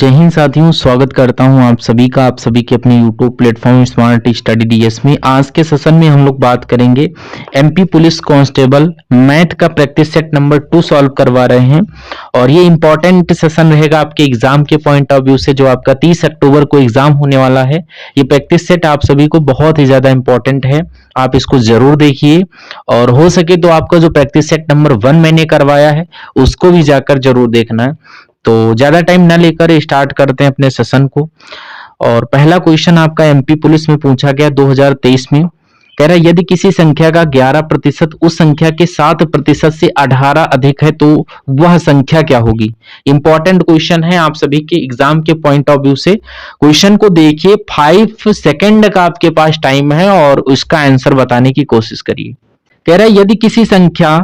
जय हिंद साथियों, स्वागत करता हूं आप सभी का आप सभी के अपने YouTube platform smart study DS में। आज के सेशन में हम लोग बात करेंगे एमपी पुलिस कांस्टेबल मैथ का प्रैक्टिस सेट नंबर 2 सॉल्व करवा रहे हैं और ये इंपॉर्टेंट सेशन रहेगा आपके एग्जाम के पॉइंट ऑफ व्यू से, जो आपका 30 अक्टूबर को एग्जाम होने वाला है। ये प्रैक्टिस सेट आप सभी को बहुत ही ज्यादा इंपॉर्टेंट है, आप इसको जरूर देखिए और हो सके तो आपका जो प्रैक्टिस सेट नंबर 1 मैंने करवाया है उसको भी जाकर जरूर देखना है। तो ज्यादा टाइम ना लेकर स्टार्ट करते हैं अपने सेशन को। और पहला क्वेश्चन आपका एमपी पुलिस में पूछा गया 2023 में। कह रहा है यदि किसी संख्या का 11% उस संख्या के 7% से 18 अधिक है तो वह संख्या क्या होगी। इंपॉर्टेंट क्वेश्चन है आप सभी के एग्जाम के पॉइंट ऑफ व्यू से। क्वेश्चन को देखिए, 5 सेकंड का आपके पास टाइम है और उसका आंसर बताने की कोशिश करिए। कह रहा है यदि किसी संख्या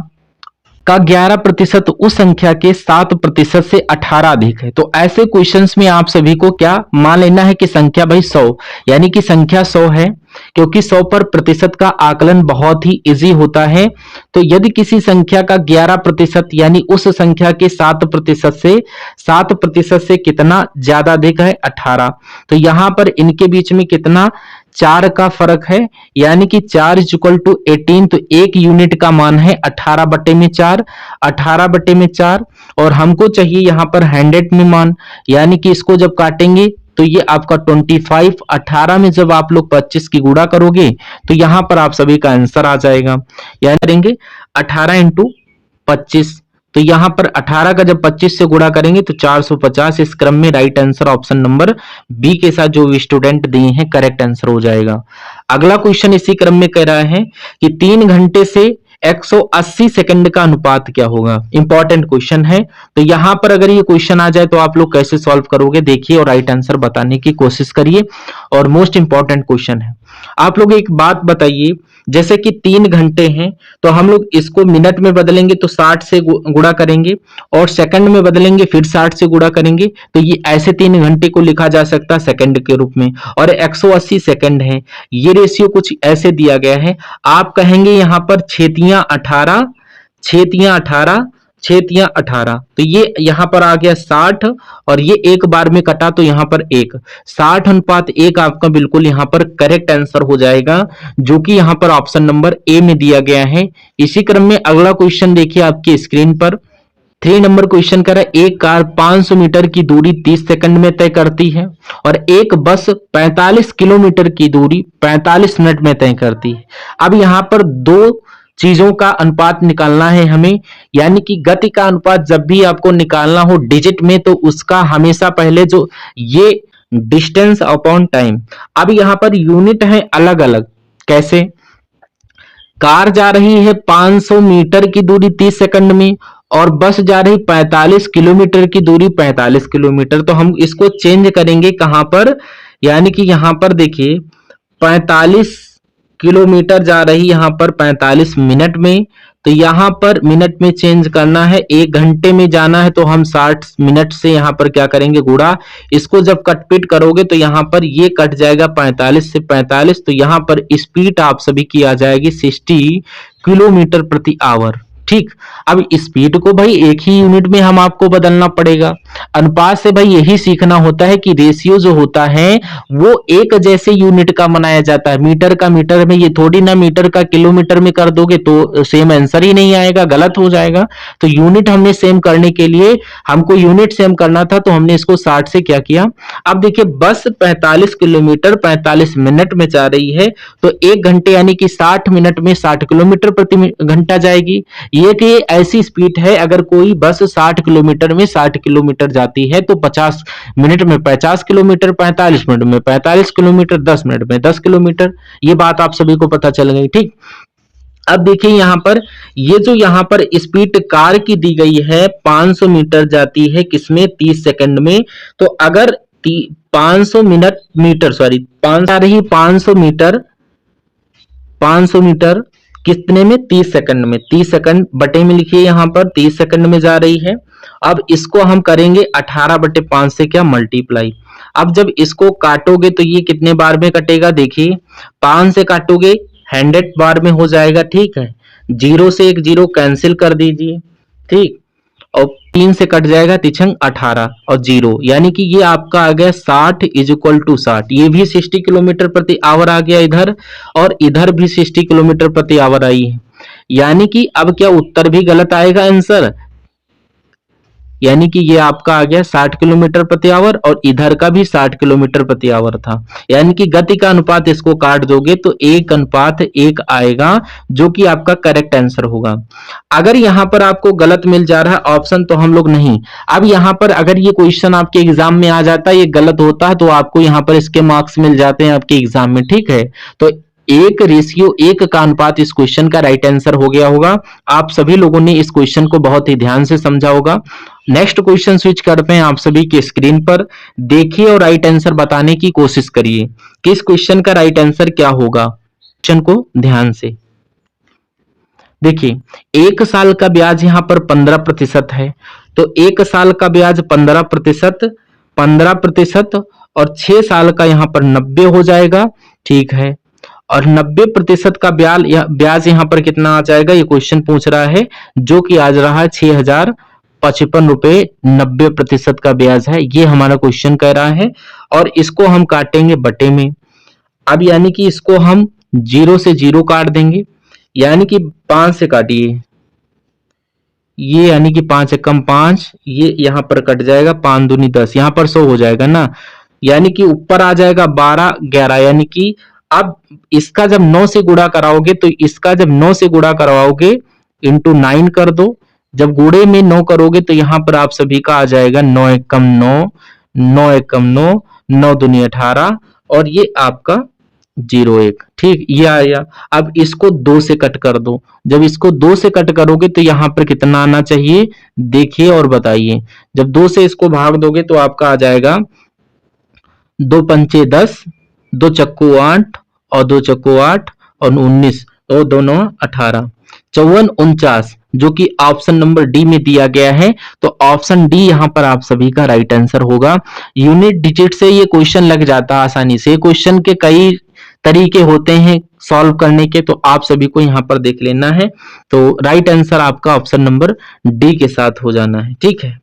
का 11% उस संख्या के 7% से 18 अधिक है तो ऐसे क्वेश्चंस में आप सभी को क्या मान लेना है कि संख्या भाई 100, यानी कि संख्या 100 है, क्योंकि 100 पर प्रतिशत का आकलन बहुत ही इजी होता है। तो यदि किसी संख्या का 11% यानी उस संख्या के 7% से कितना ज्यादा अधिक है 18, तो यहां पर इनके बीच में कितना 4 का फर्क है, यानी कि 4 = 18। तो एक यूनिट का मान है 18/4, 18/4 और हमको चाहिए यहां पर 100 में मान, यानी कि इसको जब काटेंगे तो ये आपका 25। 18 में जब आप लोग 25 की गुणा करोगे तो यहां पर आप सभी का आंसर आ जाएगा, यानी करेंगे 18 × 25। तो यहां पर 18 का जब 25 से गुणा करेंगे तो 450। इस क्रम में right answer option number B के साथ जो स्टूडेंट दिए हैं करेक्ट आंसर हो जाएगा। अगला क्वेश्चन इसी क्रम में कह रहा है कि 3 घंटे से 180 सेकंड का अनुपात क्या होगा। इंपॉर्टेंट क्वेश्चन है, तो यहां पर अगर ये क्वेश्चन आ जाए तो आप लोग कैसे सॉल्व करोगे देखिए और राइट आंसर बताने की कोशिश करिए। और मोस्ट इंपॉर्टेंट क्वेश्चन है, आप लोग एक बात बताइए, जैसे कि 3 घंटे हैं तो हम लोग इसको मिनट में बदलेंगे तो 60 से गुणा करेंगे और सेकंड में बदलेंगे फिर 60 से गुणा करेंगे, तो ये ऐसे 3 घंटे को लिखा जा सकता है सेकंड के रूप में। और 180 सेकंड है, ये रेशियो कुछ ऐसे दिया गया है। आप कहेंगे यहां पर 6 × 18, 6 × 18, तो ये यहां पर आ गया 60 और ये एक बार में कटा तो यहां पर 1, 60:1 आपका बिल्कुल यहां पर करेक्ट आंसर हो जाएगा, जो कि यहां पर ऑप्शन नंबर ए में दिया गया है। इसी क्रम में अगला क्वेश्चन देखिए आपकी स्क्रीन पर। 3 नंबर क्वेश्चन कर रहा है एक कार 500 मीटर की दूरी 30 सेकंड में तय करती है और एक बस 45 किलोमीटर की दूरी 45 मिनट में तय करती है। अब यहां पर दो चीजों का अनुपात निकालना है हमें, यानी कि गति का अनुपात जब भी आपको निकालना हो डिजिट में तो उसका हमेशा पहले जो ये डिस्टेंस अपॉन टाइम। अब यहां पर यूनिट है अलग अलग, कैसे? कार जा रही है 500 मीटर की दूरी 30 सेकंड में और बस जा रही 45 किलोमीटर की दूरी 45 किलोमीटर। तो हम इसको चेंज करेंगे कहां पर, यानी कि यहां पर देखिए 45 किलोमीटर जा रही यहां पर 45 मिनट में, तो यहां पर मिनट में चेंज करना है। 1 घंटे में जाना है तो हम 60 मिनट से यहां पर क्या करेंगे गुणा। इसको जब कटपीट करोगे तो यहां पर ये कट जाएगा 45 से 45, तो यहां पर स्पीड आप सभी की आ जाएगी 60 किलोमीटर प्रति आवर। ठीक, अब स्पीड को भाई एक ही यूनिट में हम आपको बदलना पड़ेगा। अनुपात से भाई यही सीखना होता है कि रेशियो जो होता है वो एक जैसे यूनिट का बनाया जाता है। मीटर का मीटर में, ये थोड़ी ना मीटर का किलोमीटर में कर दोगे तो सेम आंसर ही नहीं आएगा, गलत हो जाएगा। तो यूनिट हमने सेम करने के लिए हमको यूनिट सेम करना था, तो हमने इसको 60 से क्या किया। अब देखिए बस 45 किलोमीटर 45 मिनट में जा रही है तो 1 घंटे यानी कि 60 मिनट में 60 किलोमीटर प्रति घंटा जाएगी। ये कि ऐसी स्पीड है, अगर कोई बस 60 किलोमीटर में 60 किलोमीटर जाती है तो 50 मिनट में 50 किलोमीटर, 45 मिनट में 45 किलोमीटर, 10 मिनट में 10 किलोमीटर। ये बात आप सभी को पता चल गई। ठीक, अब देखिए यहां पर ये जो यहां पर स्पीड कार की दी गई है 500 मीटर जाती है किसमें 30 सेकंड में, तो अगर 500 मीटर कितने में 30 सेकंड में, 30 सेकंड बटे में लिखिए, यहां पर 30 सेकंड में जा रही है। अब इसको हम करेंगे 18/5 से क्या मल्टीप्लाई। अब जब इसको काटोगे तो ये कितने बार में कटेगा, देखिए 5 से काटोगे 100 बार में हो जाएगा। ठीक है, 0 से एक 0 कैंसिल कर दीजिए। ठीक, और 3 से कट जाएगा तिछंग 18 और 0, यानी कि ये आपका आ गया 60 इज इक्वल टू 60। ये भी 60 किलोमीटर प्रति आवर आ गया इधर, और इधर भी 60 किलोमीटर प्रति आवर आई है। यानी कि अब क्या उत्तर भी गलत आएगा आंसर, यानी कि ये आपका आ गया 60 किलोमीटर प्रति आवर और इधर का भी 60 किलोमीटर प्रति आवर था। यानी कि गति का अनुपात इसको काट दोगे तो 1:1 आएगा, जो कि आपका करेक्ट आंसर होगा। अगर यहां पर आपको गलत मिल जा रहा है ऑप्शन तो हम लोग नहीं, अब यहां पर अगर ये क्वेश्चन आपके एग्जाम में आ जाता है, ये गलत होता है, तो आपको यहां पर इसके मार्क्स मिल जाते हैं आपके एग्जाम में, ठीक है। तो 1:1 का अनुपात इस क्वेश्चन का राइट आंसर हो गया होगा। आप सभी लोगों ने इस क्वेश्चन को बहुत ही ध्यान से समझा होगा। नेक्स्ट क्वेश्चन स्विच करते हैं आप सभी के स्क्रीन पर, देखिए और राइट आंसर बताने की कोशिश करिए कि इस क्वेश्चन का राइट आंसर क्या होगा। क्वेश्चन को ध्यान से देखिए, 1 साल का ब्याज यहां पर 15% है, तो 1 साल का ब्याज 15%, 15% और 6 साल का यहां पर 90 हो जाएगा, ठीक है। और 90% का ब्याज यहां पर कितना आ जाएगा, ये क्वेश्चन पूछ रहा है, जो कि आज रहा है 6055 रुपए 90% का ब्याज है, ये हमारा क्वेश्चन कह रहा है। और इसको हम काटेंगे बटे में। अब यानी कि इसको हम 0 से 0 काट देंगे, यानी कि 5 से काटिए, ये यानी कि 5 एकम 5, ये यहां पर कट जाएगा, 5 दूनी 10, यहां पर 100 हो जाएगा ना, यानी कि ऊपर आ जाएगा 12 11, यानी कि अब इसका जब 9 से गुणा कराओगे तो इसका जब 9 से गुणा करवाओगे इंटू 9 कर दो, जब गुणे में 9 करोगे तो यहां पर आप सभी का आ जाएगा 9 एकम 9, 9 एकम 9, 9 दूनी 18 और ये आपका 01, ठीक, ये आया। अब इसको 2 से कट कर दो, जब इसको 2 से कट करोगे तो यहां पर कितना आना चाहिए, देखिए और बताइए। जब 2 से इसको भाग दोगे तो आपका आ जाएगा 2 पंचे 10, 2 चक्कू 8 और 2 चक्कू 8 और 19 और दोनों 18, 54 49, जो कि ऑप्शन नंबर डी में दिया गया है। तो ऑप्शन डी यहां पर आप सभी का राइट आंसर होगा। यूनिट डिजिट से ये क्वेश्चन लग जाता है आसानी से, क्वेश्चन के कई तरीके होते हैं सॉल्व करने के, तो आप सभी को यहां पर देख लेना है। तो राइट आंसर आपका ऑप्शन नंबर डी के साथ हो जाना है, ठीक है।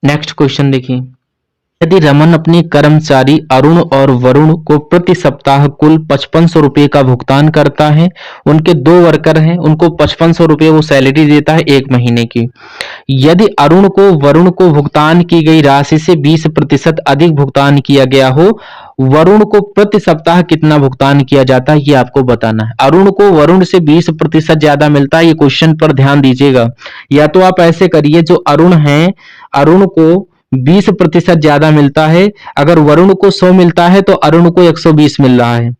नेक्स्ट क्वेश्चन देखिए, यदि रमन अपने कर्मचारी अरुण और वरुण को प्रति सप्ताह कुल 5500 रुपए का भुगतान करता है, उनके 2 वर्कर हैं, उनको 5500 रुपए वो सैलरी देता है 1 महीने की। यदि अरुण को वरुण को भुगतान की गई राशि से 20% अधिक भुगतान किया गया हो, वरुण को प्रति सप्ताह कितना भुगतान किया जाता है, ये आपको बताना है। अरुण को वरुण से 20% ज्यादा मिलता है, ये क्वेश्चन पर ध्यान दीजिएगा। या तो आप ऐसे करिए, जो अरुण है, अरुण को 20% ज्यादा मिलता है, अगर वरुण को 100 मिलता है तो अरुण को 120 मिल रहा है।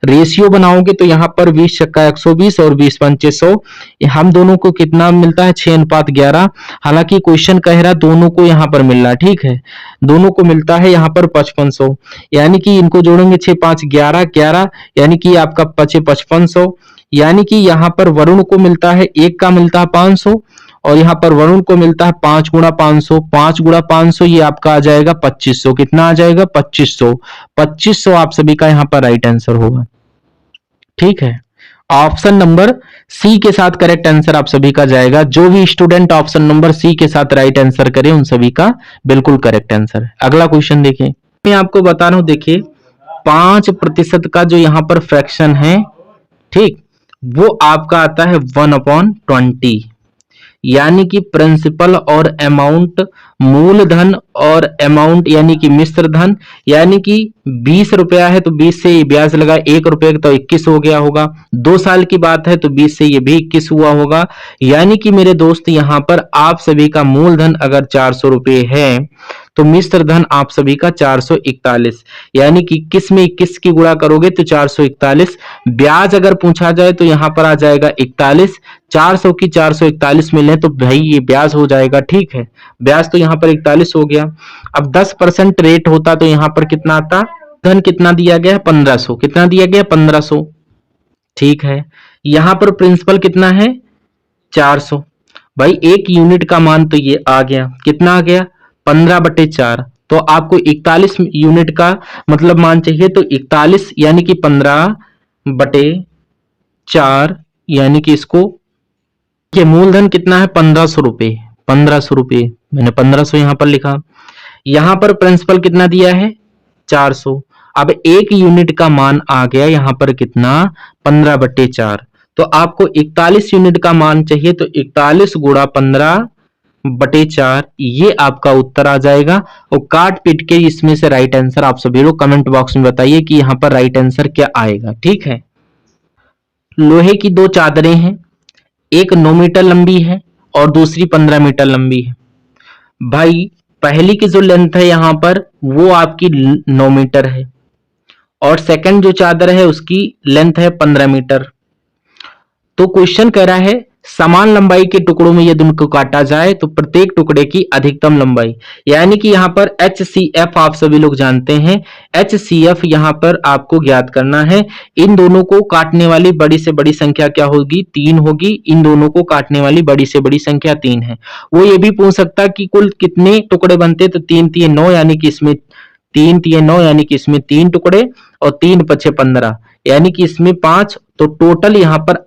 रेशियो बनाओगे तो यहाँ पर 20 छक्का 120 और 20 पंचे 100, हम दोनों को कितना मिलता है, 6:11। हालांकि क्वेश्चन कह रहा दोनों को यहाँ पर मिल रहा, ठीक है, दोनों को मिलता है यहाँ पर 5500, यानी कि इनको जोड़ेंगे 6 5 11 11, यानी कि आपका 5500, यानी कि यहाँ पर वरुण को मिलता है, एक का मिलता है 500 और यहाँ पर वरुण को मिलता है 5 गुणा 500, 5 गुणा 500 ये आपका आ जाएगा 2500, कितना आ जाएगा 2500, 2500 आप सभी का यहाँ पर राइट आंसर होगा, ठीक है। ऑप्शन नंबर सी के साथ करेक्ट आंसर आप सभी का जाएगा। जो भी स्टूडेंट ऑप्शन नंबर सी के साथ राइट आंसर करे उन सभी का बिल्कुल करेक्ट आंसर है। अगला क्वेश्चन देखिए, मैं आपको बता रहा हूं, देखिए 5% का जो यहाँ पर फ्रैक्शन है, ठीक, वो आपका आता है 1/20, यानी कि प्रिंसिपल और अमाउंट, मूलधन और अमाउंट यानी कि मिश्र धन, यानी कि 20 रुपया है तो 20 से ये ब्याज लगा, 1 रुपये तो 21 हो गया होगा, 2 साल की बात है तो 20 से ये भी 21 हुआ होगा। यानी कि मेरे दोस्त यहाँ पर आप सभी का मूलधन अगर 400 रुपये है तो मिश्र धन आप सभी का 441, यानी कि 21 में 21 की गुणा करोगे तो 441, ब्याज अगर पूछा जाए तो यहाँ पर आ जाएगा 41, 400 की 441 मिले तो भाई ये ब्याज हो जाएगा, ठीक है, ब्याज तो यहाँ पर 41 हो गया। अब 10% रेट होता तो यहाँ पर कितना आता, धन कितना दिया गया है 1500, कितना दिया गया 1500, ठीक है। यहाँ पर प्रिंसिपल कितना है 400, भाई एक यूनिट का मान तो ये आ गया, कितना आ गया 15/4, तो आपको 41 यूनिट का मतलब मान चाहिए, तो 41 यानी कि 15/4, यानी कि इसको ये मूलधन कितना है 1500 रुपये, 1500 रुपये, मैंने 1500 यहां पर लिखा। यहां पर प्रिंसिपल कितना दिया है 400। अब एक यूनिट का मान आ गया यहां पर कितना 15/4। तो आपको 41 यूनिट का मान चाहिए, तो 41 गुणा 15/4 ये आपका उत्तर आ जाएगा। और काट पीट के इसमें से राइट आंसर आप सभी लोग कमेंट बॉक्स में बताइए कि यहां पर राइट आंसर क्या आएगा। ठीक है। लोहे की दो चादरें हैं, एक 9 मीटर लंबी है और दूसरी 15 मीटर लंबी है। भाई पहली की जो लेंथ है यहां पर वो आपकी 9 मीटर है और सेकंड जो चादर है उसकी लेंथ है 15 मीटर। तो क्वेश्चन कह रहा है समान लंबाई के टुकड़ों में यदि उनको काटा जाए तो प्रत्येक टुकड़े की अधिकतम लंबाई, यानी कि यहाँ पर HCF आप सभी लोग जानते हैं। HCF यहाँ पर आपको ज्ञात करना है। इन दोनों को काटने वाली बड़ी से बड़ी संख्या क्या होगी 3 होगी। इन दोनों को काटने वाली बड़ी से बड़ी संख्या 3 है। वो ये भी पूछ सकता कि कुल कितने टुकड़े बनते, तो 3 3 9 यानी कि इसमें 3 3 9 यानी कि इसमें 3 टुकड़े और 3 5 15 यानी कि इसमें 5, तो टोटल यहाँ पर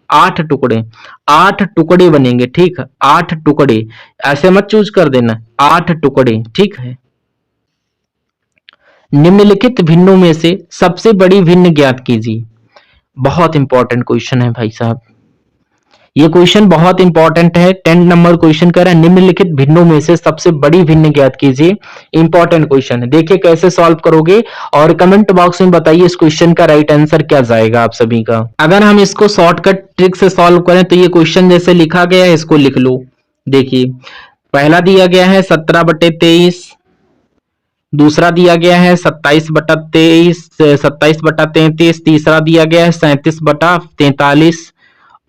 8 टुकड़े, 8 टुकड़े बनेंगे। ठीक है, 8 टुकड़े, ऐसे मत चूज कर देना, 8 टुकड़े। ठीक है। निम्नलिखित भिन्नों में से सबसे बड़ी भिन्न ज्ञात कीजिए। बहुत इंपॉर्टेंट क्वेश्चन है भाई साहब, ये क्वेश्चन बहुत इंपॉर्टेंट है। 10 नंबर क्वेश्चन कर रहा है, निम्नलिखित भिन्नों में से सबसे बड़ी भिन्न ज्ञात कीजिए। इंपॉर्टेंट क्वेश्चन है, देखिए कैसे सॉल्व करोगे और कमेंट बॉक्स में बताइए इस क्वेश्चन का राइट आंसर क्या जाएगा आप सभी का। अगर हम इसको शॉर्टकट ट्रिक से सॉल्व करें तो ये क्वेश्चन जैसे लिखा गया है इसको लिख लो। देखिए पहला दिया गया है 17/23, दूसरा दिया गया है 27/23, 27/33, तीसरा दिया गया है 37/43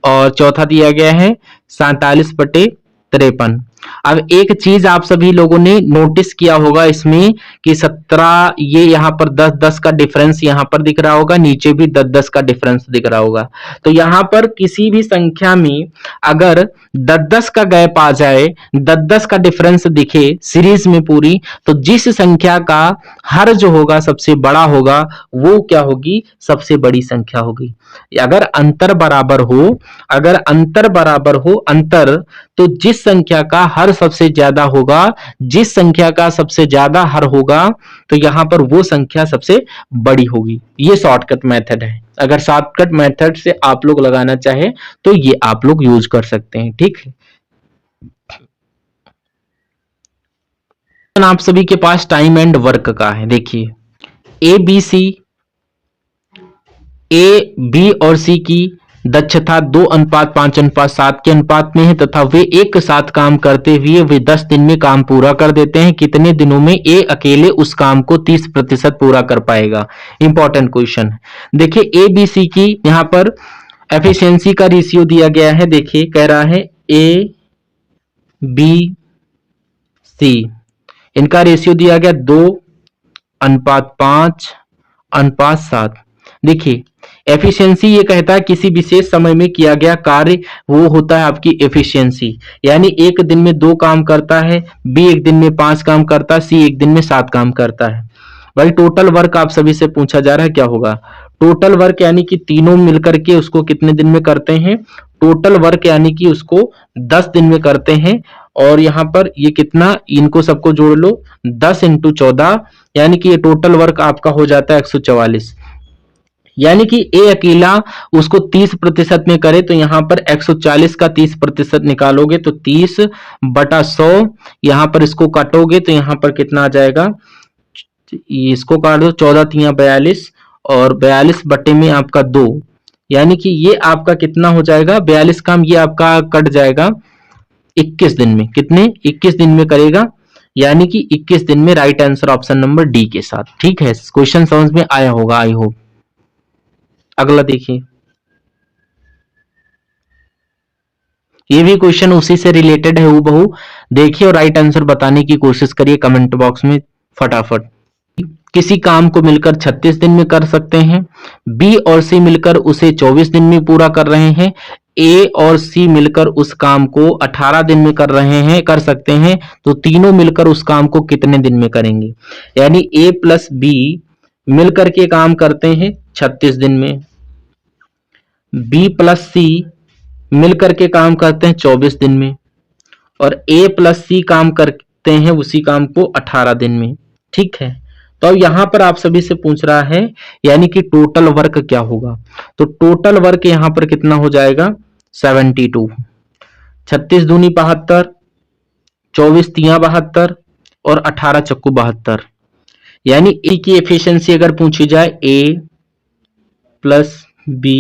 और चौथा दिया गया है 47/53। अब एक चीज आप सभी लोगों ने नोटिस किया होगा इसमें कि 17, ये यहाँ पर 10-10 का डिफरेंस यहाँ पर दिख रहा होगा, नीचे भी 10-10 का डिफरेंस दिख रहा होगा। तो यहाँ पर किसी भी संख्या में अगर 10-10 का गैप आ जाए, 10-10 का डिफरेंस दिखे सीरीज में पूरी, तो जिस संख्या का हर जो होगा सबसे बड़ा होगा वो क्या होगी, सबसे बड़ी संख्या होगी। अगर अंतर बराबर हो, अगर अंतर बराबर हो, अंतर, तो जिस संख्या का हर सबसे ज्यादा होगा, जिस संख्या का सबसे ज्यादा हर होगा, तो यहां पर वो संख्या सबसे बड़ी होगी। ये शॉर्टकट मेथड है। अगर शॉर्टकट मेथड से आप लोग लगाना चाहे तो ये आप लोग यूज कर सकते हैं। ठीक है। आप सभी के पास टाइम एंड वर्क का है। देखिए ए बी और सी की दक्षता 2:5:7 के अनुपात में है तथा वे एक साथ काम करते हुए वे 10 दिन में काम पूरा कर देते हैं। कितने दिनों में ए अकेले उस काम को 30% पूरा कर पाएगा। इंपॉर्टेंट क्वेश्चन है। देखिए ए बी सी की यहां पर एफिशिएंसी का रेशियो दिया गया है। देखिए कह रहा है ए बी सी, इनका रेशियो दिया गया 2:5:7। देखिए एफिशिएंसी ये कहता है किसी विशेष समय में किया गया कार्य, वो होता है आपकी एफिशिएंसी। यानी एक दिन में 2 काम करता है, बी एक दिन में 5 काम करता है, सी एक दिन में 7 काम करता है। भाई टोटल वर्क आप सभी से पूछा जा रहा है क्या होगा। टोटल वर्क यानी कि तीनों मिलकर के उसको कितने दिन में करते हैं, टोटल वर्क यानी कि उसको 10 दिन में करते हैं। और यहां पर ये कितना, इनको सबको जोड़ लो, 10 × 14 यानी कि ये टोटल वर्क आपका हो जाता है 144। यानी कि ए अकेला उसको 30% में करे तो यहां पर 140 का 30% निकालोगे तो 30/100, यहां पर इसको काटोगे तो यहां पर कितना आ जाएगा, इसको काट दो, 14 × 42 और 42 बटे में आपका 2, यानी कि ये आपका कितना हो जाएगा 42 काम, ये आपका कट जाएगा 21 दिन में। कितने, 21 दिन में करेगा, यानी कि 21 दिन में right answer option number D के साथ। ठीक है, क्वेश्चन समझ में आया होगा आई होप। अगला देखिए, ये भी क्वेश्चन उसी से रिलेटेड है हूबहू। देखिए और राइट आंसर बताने की कोशिश करिए कमेंट बॉक्स में फटाफट। किसी काम को मिलकर 36 दिन में कर सकते हैं, बी और सी मिलकर उसे 24 दिन में पूरा कर रहे हैं, ए और सी मिलकर उस काम को 18 दिन में कर रहे हैं, कर सकते हैं, तो तीनों मिलकर उस काम को कितने दिन में करेंगे। यानी ए प्लस बी मिलकर के काम करते हैं 36 दिन में, बी प्लस सी मिल करके काम करते हैं 24 दिन में, और ए प्लस सी काम करते हैं उसी काम को 18 दिन में। ठीक है, तो अब यहां पर आप सभी से पूछ रहा है यानी कि टोटल वर्क क्या होगा। तो टोटल वर्क यहां पर कितना हो जाएगा 72। 36 दूनी 72, 24 तिया 72 और 18 चक्कू 72। यानी ए की एफिशिएंसी अगर पूछी जाए ए प्लस बी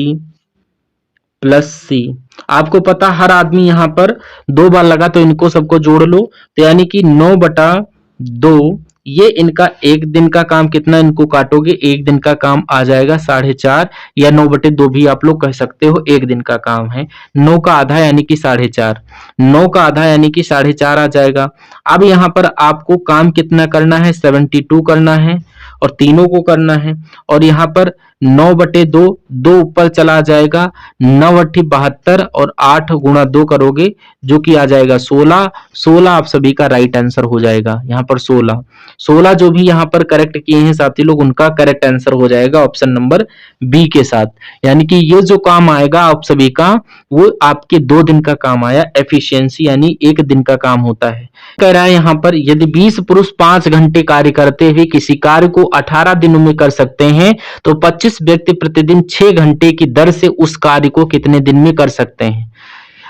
प्लस सी, आपको पता हर आदमी यहां पर 2 बार लगा तो इनको सबको जोड़ लो, तो यानी कि 9/2, ये इनका एक दिन का काम कितना, इनको काटोगे एक दिन का काम आ जाएगा 4.5, या 9/2 भी आप लोग कह सकते हो, एक दिन का काम है। 9 का आधा यानी कि 4.5, 9 का आधा यानी कि 4.5 आ जाएगा। अब यहाँ पर आपको काम कितना करना है 72 करना है और तीनों को करना है, और यहाँ पर 9/2, 2 ऊपर चला जाएगा, 9×8 = 72 और 8 × 2 करोगे जो कि आ जाएगा 16। 16 आप सभी का राइट आंसर हो जाएगा। यहाँ पर 16 जो भी यहाँ पर करेक्ट किए हैं साथी लोग, उनका करेक्ट आंसर हो जाएगा ऑप्शन नंबर बी के साथ। यानी कि ये जो काम आएगा आप सभी का, वो आपके 2 दिन का काम आया, एफिशिएंसी यानी एक दिन का काम होता है। कह रहा है यहाँ पर यदि 20 पुरुष 5 घंटे कार्य करते हुए किसी कार्य को 18 दिनों में कर सकते हैं, तो 25 व्यक्ति प्रतिदिन 6 घंटे की दर से उस कार्य को कितने दिन में कर सकते हैं।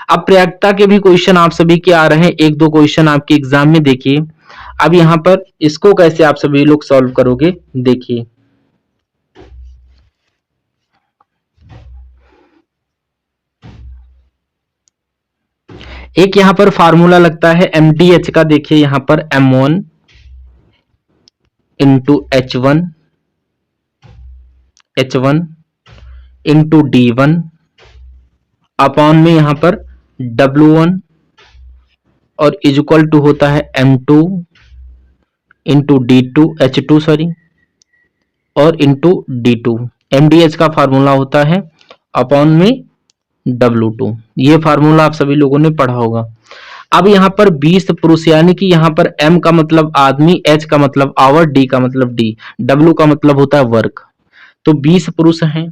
अब प्रायिकता के भी क्वेश्चन आप सभी के आ रहे हैं, 1-2 क्वेश्चन आपके एग्जाम में। देखिए अब यहाँ पर इसको कैसे आप सभी लोग सॉल्व करोगे, देखिए एक यहाँ पर फार्मूला लगता है MDH का। देखिए यहाँ पर M1 × H1 × D1 अपॉन में यहाँ पर W1 और इक्वल टू होता है M2 × D2 H2 सॉरी और इंटू D2। MDH का फार्मूला होता है अपॉन में W2। ये फार्मूला आप सभी लोगों ने पढ़ा होगा। अब यहाँ पर 20 पुरुष, यानी कि यहाँ पर M का मतलब आदमी, H का मतलब आवर, D का मतलब D, W का मतलब होता है वर्क। तो 20 पुरुष हैं,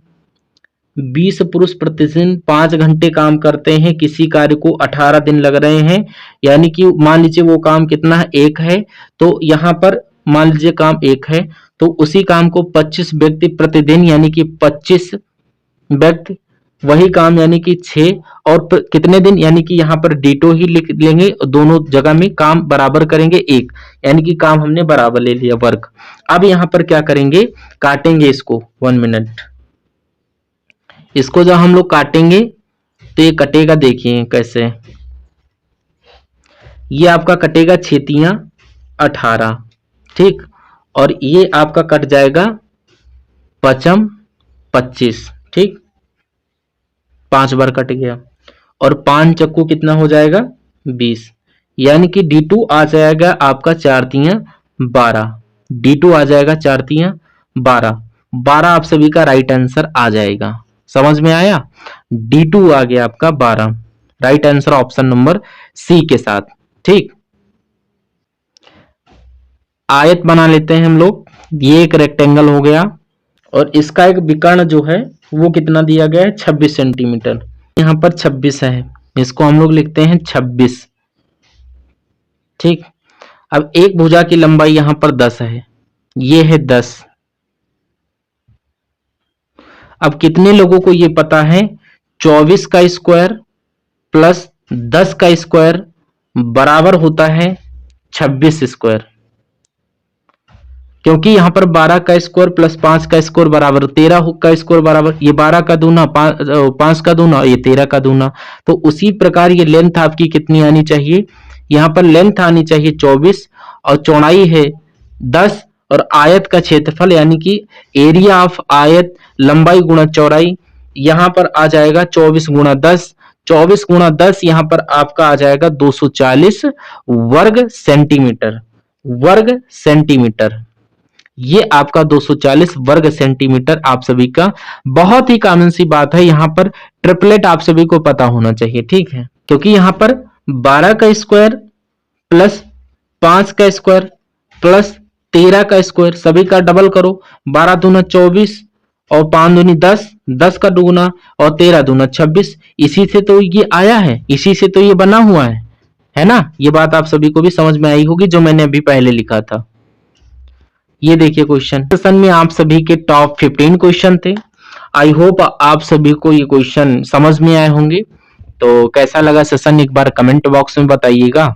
20 पुरुष प्रतिदिन 5 घंटे काम करते हैं, किसी कार्य को 18 दिन लग रहे हैं। यानी कि मान लीजिए वो काम कितना है, एक है, तो यहाँ पर मान लीजिए काम एक है, तो उसी काम को 25 व्यक्ति प्रतिदिन यानी कि 25 व्यक्ति वही काम यानी कि 6 और कितने दिन, यानी कि यहाँ पर D2 ही लिख लेंगे, दोनों जगह में काम बराबर करेंगे 1, यानी कि काम हमने बराबर ले लिया वर्क। अब यहाँ पर क्या करेंगे, काटेंगे इसको 1 मिनट। इसको जब हम लोग काटेंगे तो ये कटेगा, देखिए कैसे, ये आपका कटेगा 6 × 18, ठीक, और ये आपका कट जाएगा 5 × 25, ठीक, 5 बार कट गया, और 5 चक्कू कितना हो जाएगा 20, यानी कि D2 आ जाएगा आपका 4 × 12, D2 आ जाएगा 4 × 12, 12 आप सभी का राइट आंसर आ जाएगा। समझ में आया, D2 आ गया आपका 12, right answer option number C के साथ। ठीक, आयत बना लेते हैं हम लोग। ये एक रेक्टेंगल हो गया और इसका एक विकर्ण जो है वो कितना दिया गया है 26 सेंटीमीटर। यहाँ पर 26 है, इसको हम लोग लिखते हैं 26। ठीक, अब एक भुजा की लंबाई यहाँ पर 10 है, ये है 10। अब कितने लोगों को ये पता है 24 का स्क्वायर प्लस 10 का स्क्वायर बराबर होता है 26 स्क्वायर, क्योंकि यहां पर 12 का स्क्वायर प्लस 5 का स्क्वायर बराबर 13 का स्क्वायर बराबर, ये 12 का दूना 5 का दूना, ये 13 का दूना। तो उसी प्रकार ये लेंथ आपकी कितनी आनी चाहिए, यहाँ पर लेंथ आनी चाहिए 24 और चौड़ाई है 10, और आयत का क्षेत्रफल यानी कि एरिया ऑफ आयत लंबाई गुणा चौड़ाई यहाँ पर आ जाएगा 24 × 10। 24 × 10 यहाँ पर आपका आ जाएगा 240 वर्ग सेंटीमीटर। वर्ग सेंटीमीटर, ये आपका 240 वर्ग सेंटीमीटर आप सभी का। बहुत ही कॉमन सी बात है, यहाँ पर ट्रिपलेट आप सभी को पता होना चाहिए। ठीक है, क्योंकि यहाँ पर 12 का स्क्वायर प्लस 5 का स्क्वायर प्लस 13 का स्क्वायर, सभी का डबल करो, 12 दूना 24 और 5 दूनी 10, 10 का दुगुना और 13 दूना 26। इसी से तो ये आया है, इसी से तो ये बना हुआ है ना। ये बात आप सभी को भी समझ में आई होगी जो मैंने अभी पहले लिखा था। ये देखिए क्वेश्चन सेशन में आप सभी के टॉप 15 क्वेश्चन थे। आई होप आप सभी को ये क्वेश्चन समझ में आए होंगे। तो कैसा लगा सेशन एक बार कमेंट बॉक्स में बताइएगा।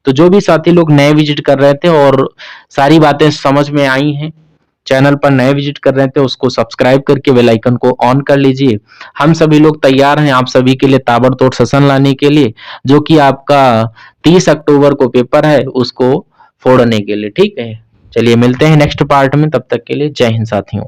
तो जो भी साथी लोग नए विजिट कर रहे थे और सारी बातें समझ में आई हैं, चैनल पर नए विजिट कर रहे थे, उसको सब्सक्राइब करके बेल आइकन को ऑन कर लीजिए। हम सभी लोग तैयार हैं आप सभी के लिए ताबड़तोड़ सेशन लाने के लिए, जो कि आपका 30 अक्टूबर को पेपर है उसको फोड़ने के लिए। ठीक है, चलिए मिलते हैं नेक्स्ट पार्ट में, तब तक के लिए जय हिंद साथियों।